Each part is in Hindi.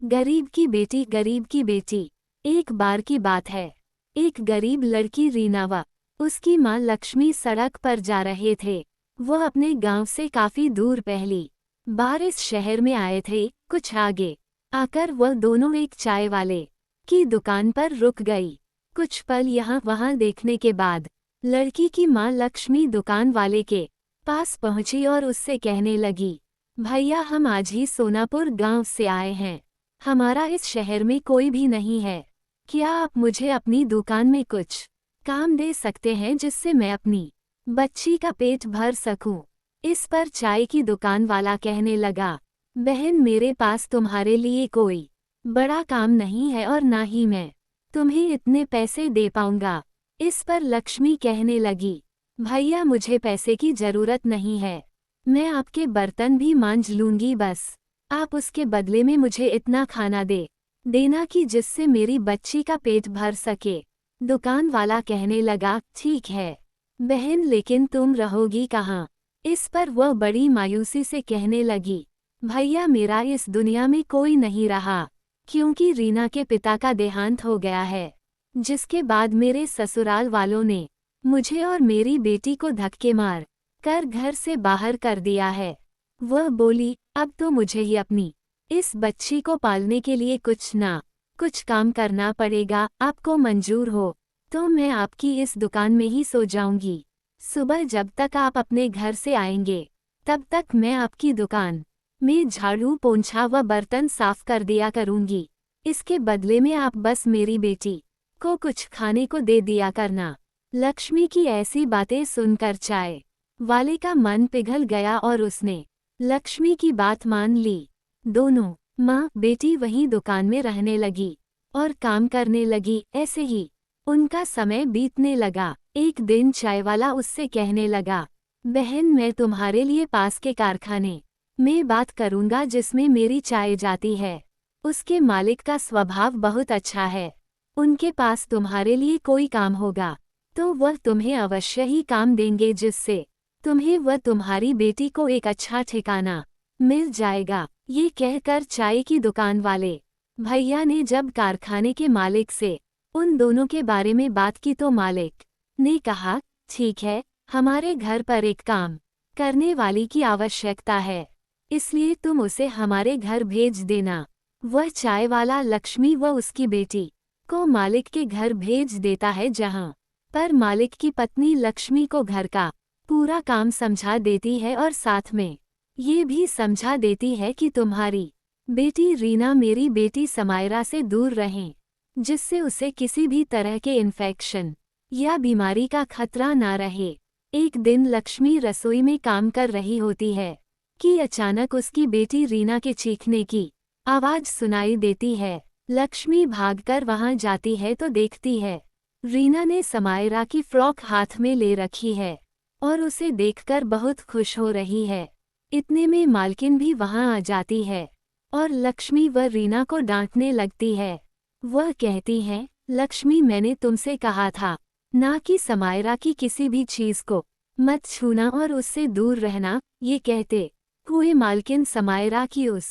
गरीब की बेटी, गरीब की बेटी। एक बार की बात है, एक गरीब लड़की रीना व उसकी माँ लक्ष्मी सड़क पर जा रहे थे। वह अपने गांव से काफी दूर पहली बार इस शहर में आए थे। कुछ आगे आकर वह दोनों एक चाय वाले की दुकान पर रुक गई। कुछ पल यहाँ वहाँ देखने के बाद लड़की की माँ लक्ष्मी दुकान वाले के पास पहुंची और उससे कहने लगी, भैया हम आज ही सोनापुर गांव से आए हैं, हमारा इस शहर में कोई भी नहीं है। क्या आप मुझे अपनी दुकान में कुछ काम दे सकते हैं जिससे मैं अपनी बच्ची का पेट भर सकूं? इस पर चाय की दुकान वाला कहने लगा, बहन मेरे पास तुम्हारे लिए कोई बड़ा काम नहीं है और ना ही मैं तुम्हें इतने पैसे दे पाऊंगा। इस पर लक्ष्मी कहने लगी, भैया मुझे पैसे की जरूरत नहीं है, मैं आपके बर्तन भी मांज लूंगी, बस आप उसके बदले में मुझे इतना खाना दे देना कि जिससे मेरी बच्ची का पेट भर सके। दुकान वाला कहने लगा, ठीक है बहन, लेकिन तुम रहोगी कहाँ? इस पर वह बड़ी मायूसी से कहने लगी, भैया मेरा इस दुनिया में कोई नहीं रहा, क्योंकि रीना के पिता का देहांत हो गया है, जिसके बाद मेरे ससुराल वालों ने मुझे और मेरी बेटी को धक्के मार कर घर से बाहर कर दिया है। वह बोली, अब तो मुझे ही अपनी इस बच्ची को पालने के लिए कुछ ना कुछ काम करना पड़ेगा। आपको मंजूर हो तो मैं आपकी इस दुकान में ही सो जाऊंगी। सुबह जब तक आप अपने घर से आएंगे तब तक मैं आपकी दुकान में झाड़ू पोंछा व बर्तन साफ कर दिया करूंगी। इसके बदले में आप बस मेरी बेटी को कुछ खाने को दे दिया करना। लक्ष्मी की ऐसी बातें सुनकर चाय वाले का मन पिघल गया और उसने लक्ष्मी की बात मान ली। दोनों माँ बेटी वहीं दुकान में रहने लगी और काम करने लगी। ऐसे ही उनका समय बीतने लगा। एक दिन चाय वाला उससे कहने लगा, बहन मैं तुम्हारे लिए पास के कारखाने में बात करूंगा जिसमें मेरी चाय जाती है। उसके मालिक का स्वभाव बहुत अच्छा है, उनके पास तुम्हारे लिए कोई काम होगा तो वह तुम्हें अवश्य ही काम देंगे, जिससे तुम्हें व तुम्हारी बेटी को एक अच्छा ठिकाना मिल जाएगा। ये कहकर चाय की दुकान वाले भैया ने जब कारखाने के मालिक से उन दोनों के बारे में बात की तो मालिक ने कहा, ठीक है हमारे घर पर एक काम करने वाली की आवश्यकता है, इसलिए तुम उसे हमारे घर भेज देना। वह चाय वाला लक्ष्मी व उसकी बेटी को मालिक के घर भेज देता है, जहां पर मालिक की पत्नी लक्ष्मी को घर का पूरा काम समझा देती है और साथ में ये भी समझा देती है कि तुम्हारी बेटी रीना मेरी बेटी समायरा से दूर रहें, जिससे उसे किसी भी तरह के इन्फेक्शन या बीमारी का खतरा ना रहे। एक दिन लक्ष्मी रसोई में काम कर रही होती है कि अचानक उसकी बेटी रीना के चीखने की आवाज सुनाई देती है। लक्ष्मी भागकर वहां जाती है तो देखती है रीना ने समायरा की फ्रॉक हाथ में ले रखी है और उसे देखकर बहुत खुश हो रही है। इतने में मालकिन भी वहां आ जाती है और लक्ष्मी व रीना को डांटने लगती है। वह कहती है, लक्ष्मी मैंने तुमसे कहा था ना कि समायरा की किसी भी चीज को मत छूना और उससे दूर रहना। ये कहते हुए मालकिन समायरा की उस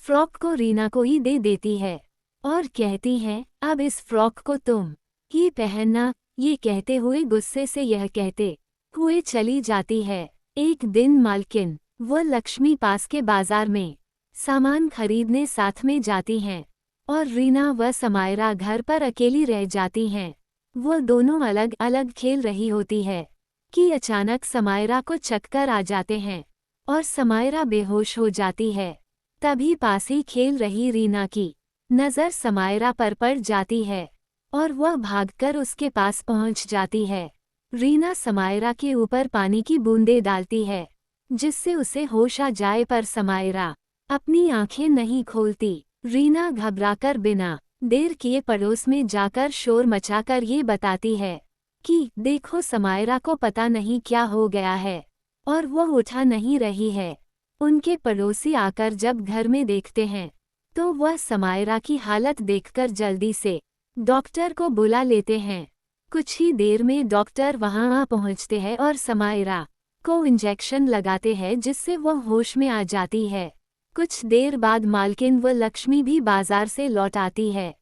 फ्रॉक को रीना को ही दे देती है और कहती है, अब इस फ्रॉक को तुम ही पहनना। ये कहते हुए गुस्से से यह कहते हुए चली जाती है। एक दिन मालकिन व लक्ष्मी पास के बाजार में सामान खरीदने साथ में जाती हैं और रीना व समायरा घर पर अकेली रह जाती हैं। वो दोनों अलग अलग खेल रही होती है कि अचानक समायरा को चक्कर आ जाते हैं और समायरा बेहोश हो जाती है। तभी पास ही खेल रही रीना की नज़र समायरा पर पड़ जाती है और वह भागकर उसके पास पहुंच जाती है। रीना समायरा के ऊपर पानी की बूंदें डालती है जिससे उसे होश आ जाए, पर समायरा अपनी आंखें नहीं खोलती। रीना घबराकर बिना देर किए पड़ोस में जाकर शोर मचाकर ये बताती है कि देखो समायरा को पता नहीं क्या हो गया है और वह उठा नहीं रही है। उनके पड़ोसी आकर जब घर में देखते हैं तो वह समायरा की हालत देखकर जल्दी से डॉक्टर को बुला लेते हैं। कुछ ही देर में डॉक्टर वहां आ पहुंचते हैं और समायरा को इंजेक्शन लगाते हैं जिससे वह होश में आ जाती है। कुछ देर बाद मालकिन व लक्ष्मी भी बाजार से लौट आती है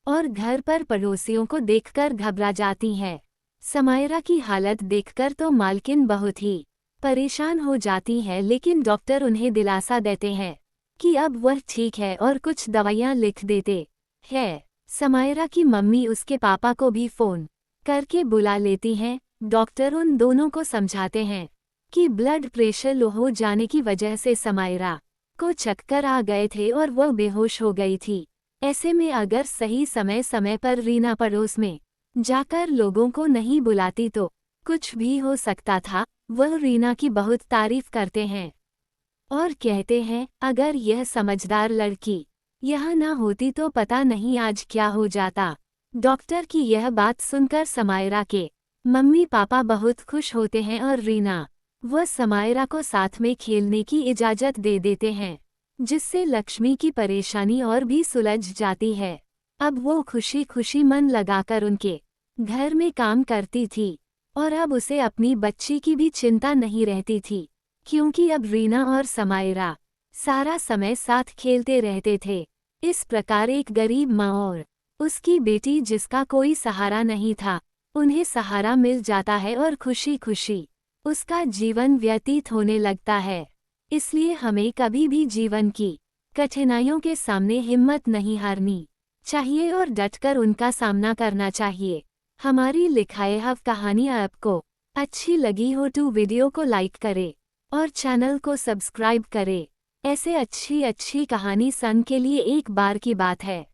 और घर पर पड़ोसियों को देखकर घबरा जाती हैं। समायरा की हालत देखकर तो मालकिन बहुत ही परेशान हो जाती है, लेकिन डॉक्टर उन्हें दिलासा देते हैं कि अब वह ठीक है और कुछ दवाइयाँ लिख देते हैं। समायरा की मम्मी उसके पापा को भी फ़ोन करके बुला लेती हैं। डॉक्टर उन दोनों को समझाते हैं कि ब्लड प्रेशर लो हो जाने की वजह से समायरा को चक्कर आ गए थे और वह बेहोश हो गई थी। ऐसे में अगर सही समय समय पर रीना पड़ोस में जाकर लोगों को नहीं बुलाती तो कुछ भी हो सकता था। वह रीना की बहुत तारीफ करते हैं और कहते हैं अगर यह समझदार लड़की यहाँ ना होती तो पता नहीं आज क्या हो जाता। डॉक्टर की यह बात सुनकर समायरा के मम्मी पापा बहुत खुश होते हैं और रीना वह समायरा को साथ में खेलने की इजाज़त दे देते हैं, जिससे लक्ष्मी की परेशानी और भी सुलझ जाती है। अब वो खुशी खुशी मन लगाकर उनके घर में काम करती थी और अब उसे अपनी बच्ची की भी चिंता नहीं रहती थी, क्योंकि अब रीना और समायरा सारा समय साथ खेलते रहते थे। इस प्रकार एक गरीब माँ और उसकी बेटी जिसका कोई सहारा नहीं था, उन्हें सहारा मिल जाता है और खुशी खुशी उसका जीवन व्यतीत होने लगता है। इसलिए हमें कभी भी जीवन की कठिनाइयों के सामने हिम्मत नहीं हारनी चाहिए और डटकर उनका सामना करना चाहिए। हमारी लिखाई हव कहानी आपको अच्छी लगी हो तो वीडियो को लाइक करें और चैनल को सब्सक्राइब करें। ऐसे अच्छी अच्छी कहानी सन के लिए एक बार की बात है।